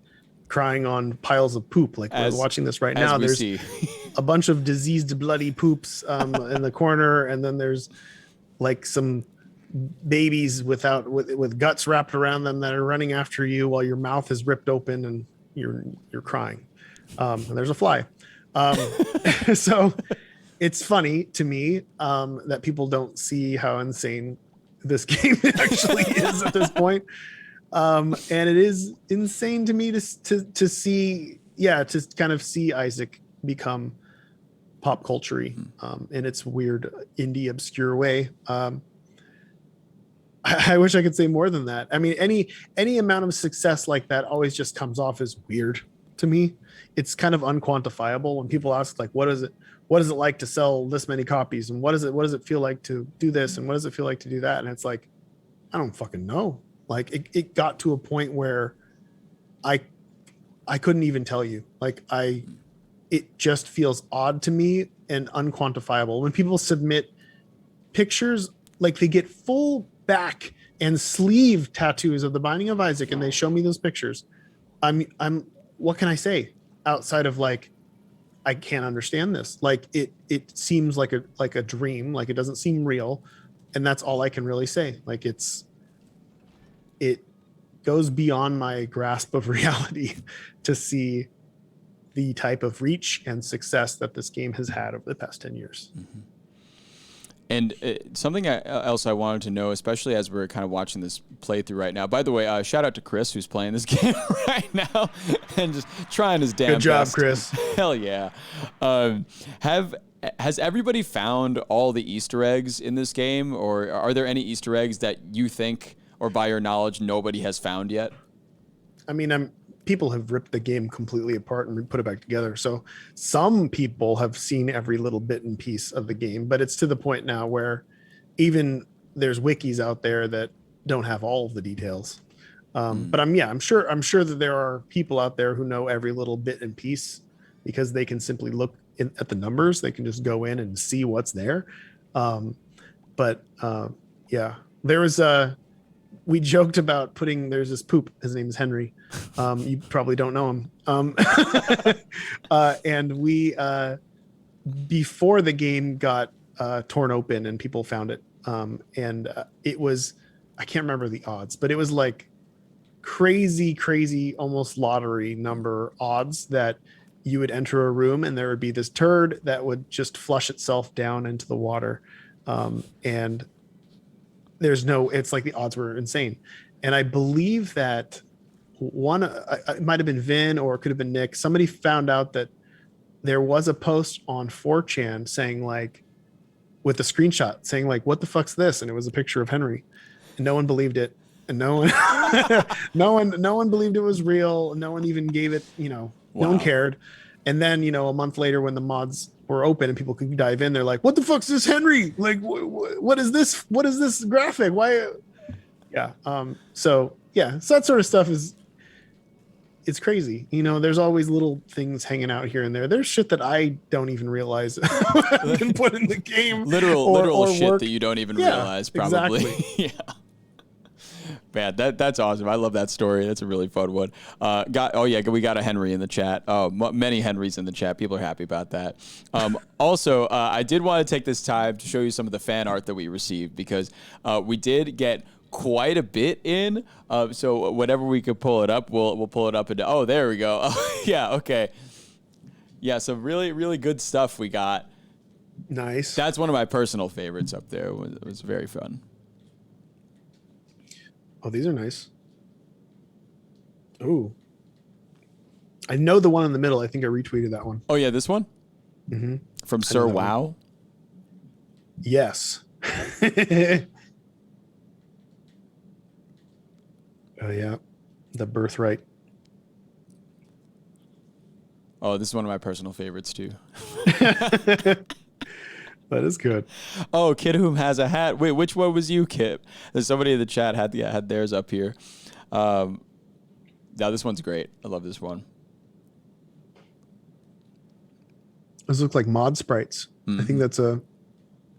crying on piles of poop. Like we're as watching this right as now. we There's see. a bunch of diseased, bloody poops in the corner, and then there's like some babies with guts wrapped around them that are running after you while your mouth is ripped open and you're crying. And there's a fly. So it's funny to me that people don't see how insane this game actually is at this point. And it is insane to me to see, yeah, to kind of see Isaac become pop culture in its weird indie obscure way. I wish I could say more than that. I mean, any amount of success like that always just comes off as weird to me. It's kind of unquantifiable when people ask, like, what is it like to sell this many copies, and what does it feel like to do this, and what does it feel like to do that? And it's like, I don't fucking know. Like it got to a point where I I couldn't even tell you. Like it just feels odd to me and unquantifiable. When people submit pictures, like they get full back and sleeve tattoos of the Binding of Isaac, and they show me those pictures. I'm what can I say outside of, like, I can't understand this. Like it seems like a dream. Like it doesn't seem real, and that's all I can really say. Like it goes beyond my grasp of reality to see the type of reach and success that this game has had over the past 10 years. Mhm. And something else I wanted to know, especially as we're kind of watching this playthrough right now. By the way, shout out to Chris, who's playing this game right now and just trying his damn Good job, best. Chris. Hell yeah! Um, have has everybody found all the Easter eggs in this game, or are there any Easter eggs that you think, or by your knowledge, nobody has found yet? I mean, people have ripped the game completely apart and put it back together. So some people have seen every little bit and piece of the game, but it's to the point now where even there's wikis out there that don't have all of the details. Mm. But I'm sure that there are people out there who know every little bit and piece, because they can simply look at the numbers. They can just go in and see what's there. Um, but yeah, there was we joked about there's this poop. His name is Henry. You probably don't know him. And we, before the game got torn open and people found it. It was, I can't remember the odds, but it was like crazy, almost lottery number odds that you would enter a room and there would be this turd that would just flush itself down into the water. And it's like the odds were insane. And I believe that it might've been Vin or it could have been Nick. Somebody found out that there was a post on 4chan saying like, with a screenshot saying like, what the fuck's this? And it was a picture of Henry and no one believed it. And no one believed it was real. No one even gave it, no one cared. And then, a month later when the mods were open and people could dive in, they're like, what the fuck's this Henry? Like, what is this? What is this graphic? Why? Yeah. So that sort of stuff it's crazy. There's always little things hanging out here and there. There's shit that I don't even realize I've been put in the game. Literal shit that you don't even realize, probably. Exactly. Yeah. Man, that's awesome. I love that story. That's a really fun one. We got a Henry in the chat. Oh, many Henrys in the chat. People are happy about that. Also, I did want to take this time to show you some of the fan art that we received because we did get quite a bit in. So whenever we could pull it up, we'll pull it up. Oh, there we go. Oh, yeah, okay. Yeah, so really, really good stuff we got. Nice. That's one of my personal favorites up there. It was very fun. Oh, these are nice. Oh, I know the one in the middle. I think I retweeted that one. Oh yeah, this one? Mm-hmm. From Sir Wow? Yes. Oh yeah, the birthright. Oh, this is one of my personal favorites too. That is good. Oh, Kid Whom has a hat. Wait, which one was you, Kip? There's somebody in the chat had theirs up here. Now this one's great. I love this one. Those look like mod sprites. Mm-hmm. I think that's a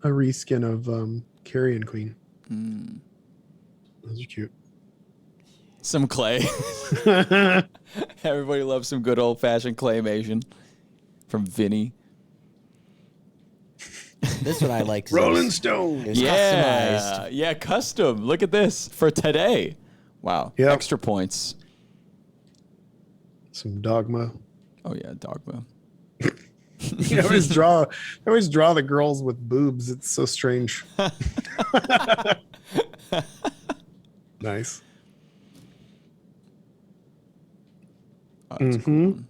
reskin of Carrion Queen. Mm. Those are cute. Some clay. Everybody loves some good old-fashioned claymation from Vinny. This one I like. RollingStone. Customized. Yeah, custom. Look at this for today. Wow. Yep. Extra points. Some Dogma. Oh yeah, Dogma. I always draw the girls with boobs. It's so strange. Nice. Oh, that's mm-hmm. cool.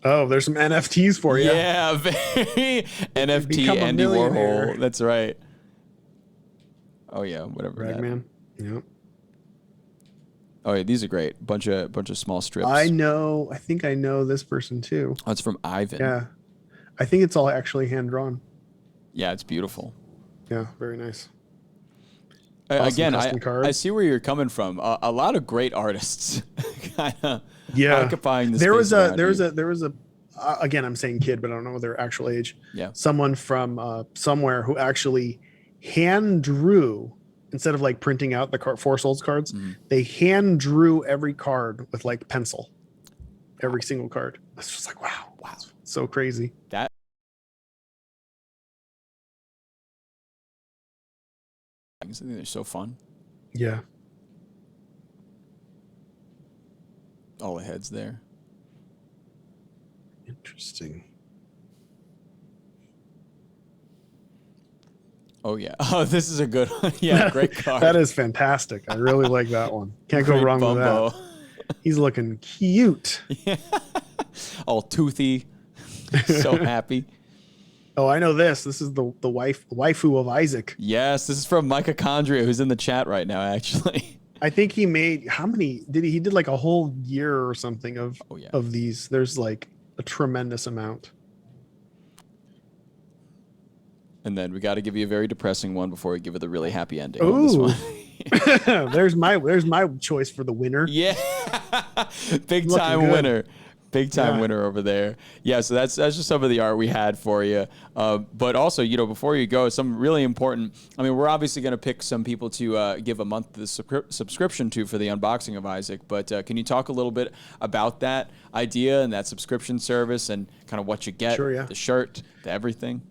Oh, there's some NFTs for you. Yeah, very NFT Become a Andy millionaire. Warhol. That's right. Oh yeah, whatever. Ragman. Yep. Oh yeah, these are great. Bunch of small strips. I think I know this person too. Oh, it's from Ivan. Yeah. I think it's all actually hand drawn. Yeah, it's beautiful. Yeah, very nice. Again, custom I cards. see where you're coming from. A lot of great artists kind of Yeah. occupying the There was space a again, I'm saying kid, but I don't know their actual age. Yeah. Someone from somewhere who actually hand drew, instead of like printing out the Four Souls cards, they hand drew every card with like pencil. Every single card. It's just like, wow. So crazy. That I think they're so fun. Yeah. All the heads there. Interesting. Oh yeah. Oh, this is a good one. Yeah, great card. That is fantastic. I really like that one. Can't go Great wrong Bumbo. with that. He's looking cute. Yeah. All toothy. So happy. Oh, I know this. This is the waifu of Isaac. Yes, this is from Mitochondria, who's in the chat right now, actually. I think he made, how many did he did like a whole year or something of these. There's like a tremendous amount. And then we got to give you a very depressing one before we give it the really happy ending. Ooh. On this one. there's my choice for the winner. Yeah. Big Looking time good. winner. Big time winner over there. Yeah, so that's just some of the art we had for you. But also, before you go, some really important. I mean, we're obviously going to pick some people to give a month the subscription to for the unboxing of Isaac. But can you talk a little bit about that idea and that subscription service and kind of what you get, the shirt, the everything?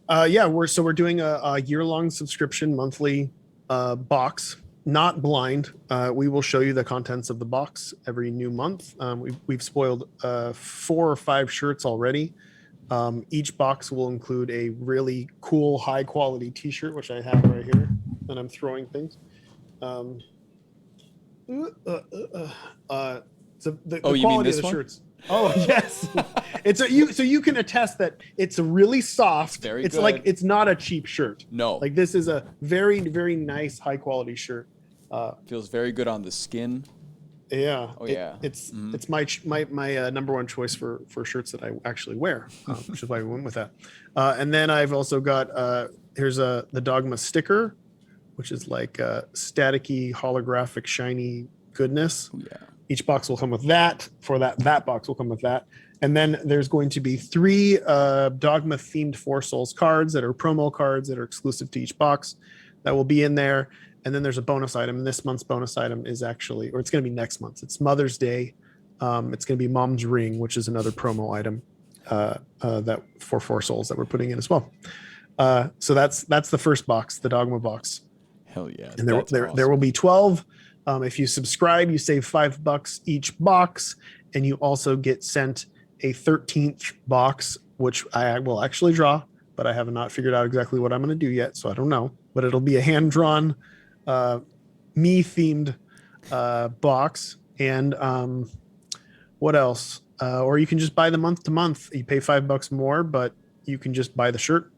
We're doing a year-long subscription monthly box. Not blind. We will show you the contents of the box every new month. We've spoiled 4 or 5 shirts already. Each box will include a really cool, high-quality T-shirt, which I have right here, and I'm throwing things. So the quality of the shirts. Oh yes, so you can attest that it's really soft. It's good. Like it's not a cheap shirt. No, like this is a very, very nice, high-quality shirt. Feels very good on the skin. Yeah. It's my number one choice for shirts that I actually wear, which is why we went with that. And then I've also got here's the Dogma sticker, which is like staticky, holographic, shiny goodness. Oh, yeah. Each box will come with that. That box will come with that. And then there's going to be 3 Dogma themed 4 Souls cards that are promo cards that are exclusive to each box that will be in there. And then there's a bonus item. And this month's bonus item is actually, or it's going to be next month. It's Mother's Day. It's going to be Mom's Ring, which is another promo item that for 4 Souls that we're putting in as well. So that's the first box, the Dogma box. Hell yeah! And there will be 12. If you subscribe, you save $5 each box, and you also get sent a 13th box, which I will actually draw, but I have not figured out exactly what I'm going to do yet, so I don't know. But it'll be a hand-drawn, me-themed box. And what else? Or you can just buy the month to month. You pay $5 more, but you can just buy the shirt.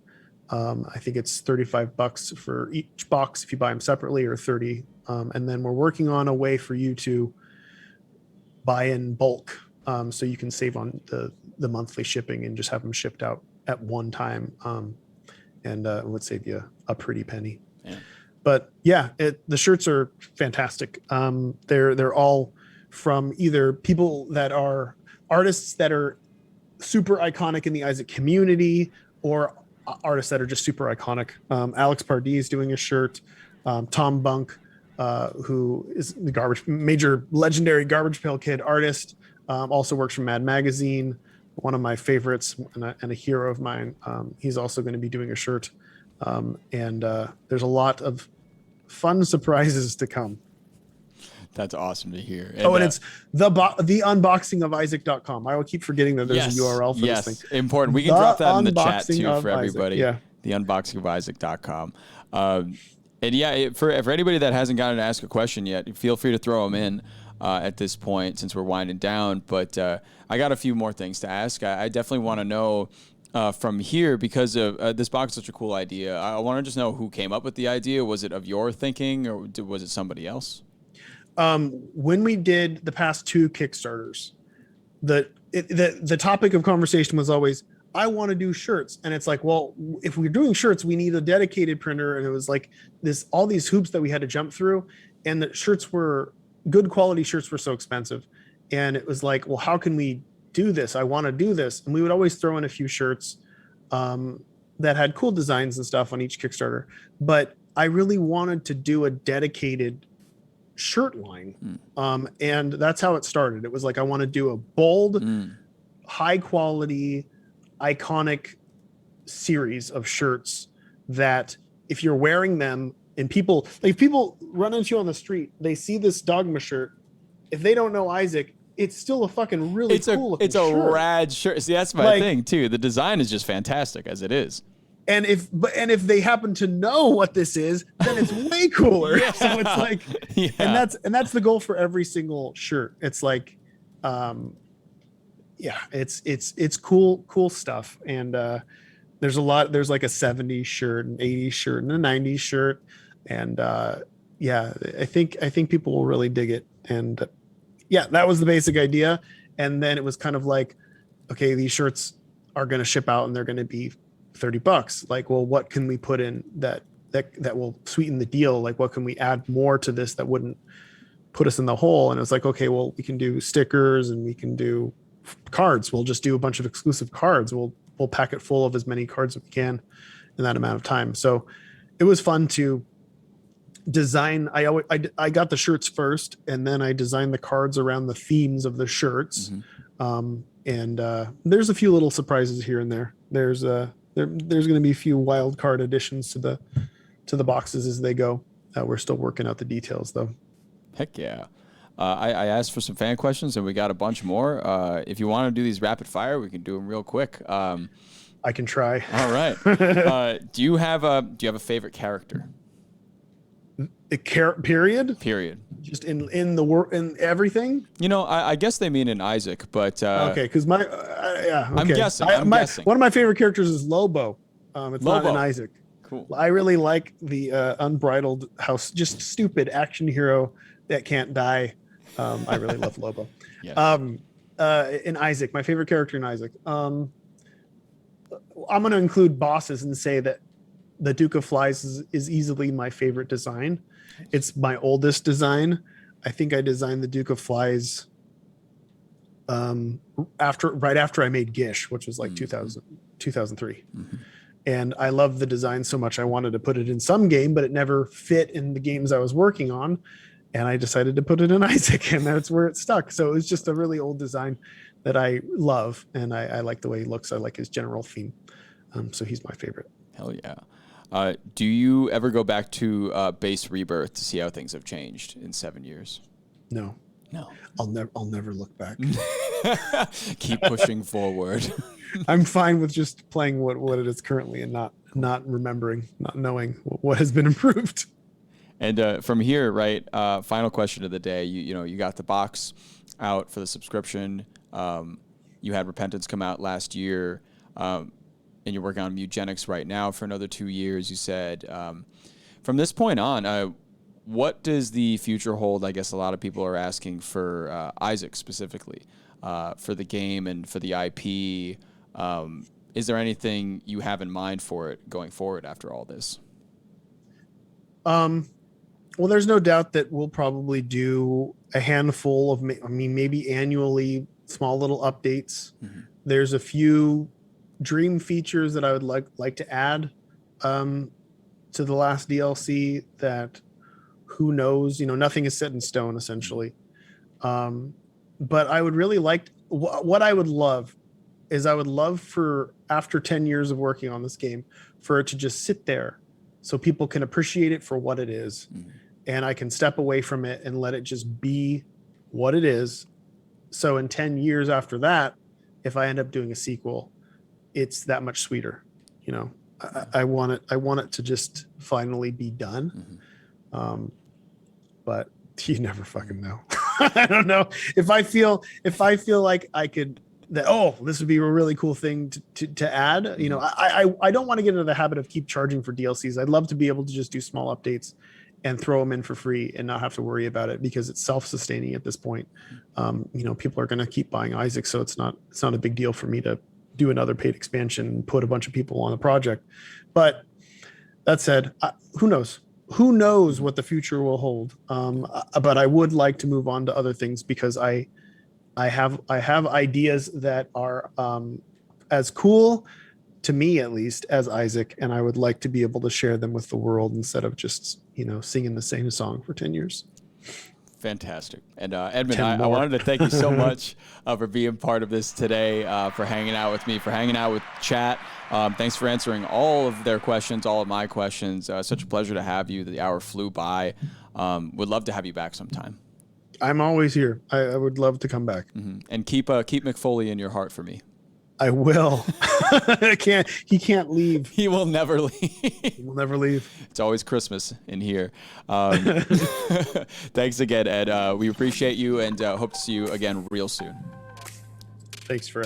I think it's $35 for each box if you buy them separately, or 30. And then we're working on a way for you to buy in bulk, so you can save on the monthly shipping and just have them shipped out at one time, and it would save you a pretty penny. Yeah. But yeah, the shirts are fantastic. They're all from either people that are artists that are super iconic in the Isaac community, or artists that are just super iconic. Alex Pardee is doing a shirt. Tom Bunk, who is the major legendary Garbage Pail Kid artist, also works for Mad Magazine, one of my favorites and a hero of mine. He's also going to be doing a shirt. And there's a lot of fun surprises to come. That's awesome to hear. And it's the unboxing of Isaac.com. I will keep forgetting that there's a URL for this thing. Yes, important. We can drop that in the chat too for everybody. Isaac, the unboxing of Isaac.com. And yeah, for anybody that hasn't gotten to ask a question yet, feel free to throw them in at this point since we're winding down. But I got a few more things to ask. I definitely want to know from here, because of this box is such a cool idea. I want to just know who came up with the idea. Was it of your thinking, or was it somebody else? When we did the past 2 Kickstarters, the topic of conversation was always, I want to do shirts. And it's like, well, if we're doing shirts, we need a dedicated printer. And it was like all these hoops that we had to jump through. And the shirts were good quality shirts were so expensive. And it was like, well, how can we do this? I want to do this. And we would always throw in a few shirts that had cool designs and stuff on each Kickstarter. But I really wanted to do a dedicated shirt line. And that's how it started. It was like, I want to do a bold, high quality, iconic series of shirts that if you're wearing them and if people run into you on the street, they see this Dogma shirt. If they don't know Isaac, it's still a fucking really cool looking shirt. It's a rad shirt. See, that's my thing too. The design is just fantastic as it is. And if they happen to know what this is, then it's way cooler. So it's like, and that's the goal for every single shirt. It's like, it's cool stuff. And there's like a 70s shirt, an 80s shirt, and a 90s shirt. And I think people will really dig it. And that was the basic idea. And then it was kind of like, okay, these shirts are going to ship out and they're going to be $30. Like, well, what can we put in that will sweeten the deal? Like, what can we add more to this that wouldn't put us in the hole? And it was like, okay, well, we can do stickers and we can do cards. We'll just do a bunch of exclusive cards. We'll pack it full of as many cards as we can in that amount of time. So it was fun to design. I got the shirts first, and then I designed the cards around the themes of the shirts. And there's a few little surprises here and there. There's going to be a few wild card additions to the boxes as they go. We're still working out the details, though. Heck yeah. I asked for some fan questions, and we got a bunch more. If you want to do these rapid fire, we can do them real quick. I can try. All right. Do you have a favorite character? Period. Just in the work in everything. I guess they mean in Isaac, but okay, because okay. I'm guessing. One of my favorite characters is Lobo. It's Lobo. not in Isaac. Cool. I really like the unbridled house, just stupid action hero that can't die. I really love Lobo. Yes. In Isaac, my favorite character in Isaac. I'm going to include bosses and say that the Duke of Flies is easily my favorite design. It's my oldest design. I think I designed the Duke of Flies right after I made Gish, which was like 2003. And I love the design so much I wanted to put it in some game, but it never fit in the games I was working on. And I decided to put it in Isaac, and that's where it stuck. So it was just a really old design that I love, and I like the way he looks. I like his general theme. So he's my favorite. Hell yeah. Do you ever go back to base Rebirth to see how things have changed in 7 years? No. I'll never look back. Keep pushing forward. I'm fine with just playing what it is currently and not remembering, not knowing what has been improved. And from here, right, final question of the day. You got the box out for the subscription. You had Repentance come out last year, and you're working on Mutagenics right now for another 2 years. You said, from this point on, what does the future hold? I guess a lot of people are asking for Isaac specifically, for the game and for the IP. Is there anything you have in mind for it going forward after all this? Well, there's no doubt that we'll probably do a handful of, maybe annually, small little updates. There's a few dream features that I would like to add to the last DLC that, who knows, nothing is set in stone essentially. But I would really like, what I would love is I would love for, after 10 years of working on this game, for it to just sit there so people can appreciate it for what it is. And I can step away from it and let it just be what it is. So in 10 years after that, if I end up doing a sequel, it's that much sweeter. I want it to just finally be done. But you never fucking know. I don't know if I feel like I could, this would be a really cool thing to add. I don't want to get into the habit of keep charging for DLCs. I'd love to be able to just do small updates and throw them in for free and not have to worry about it, because it's self-sustaining at this point. People are going to keep buying Isaac, so it's not a big deal for me to do another paid expansion and put a bunch of people on the project. But that said, who knows? Who knows what the future will hold? But I would like to move on to other things, because I have ideas that are as cool, to me at least, as Isaac, and I would like to be able to share them with the world instead of just singing the same song for 10 years. Fantastic. And Edmund, I wanted to thank you so much for being part of this today, for hanging out with me, for hanging out with chat. Thanks for answering all of their questions, all of my questions. Such a pleasure to have you. The hour flew by. Would love to have you back sometime. I'm always here. I would love to come back. And keep McFoley in your heart for me. I will. He can't leave. He will never leave. He will never leave. It's always Christmas in here. Thanks again, Ed. We appreciate you, and hope to see you again real soon. Thanks for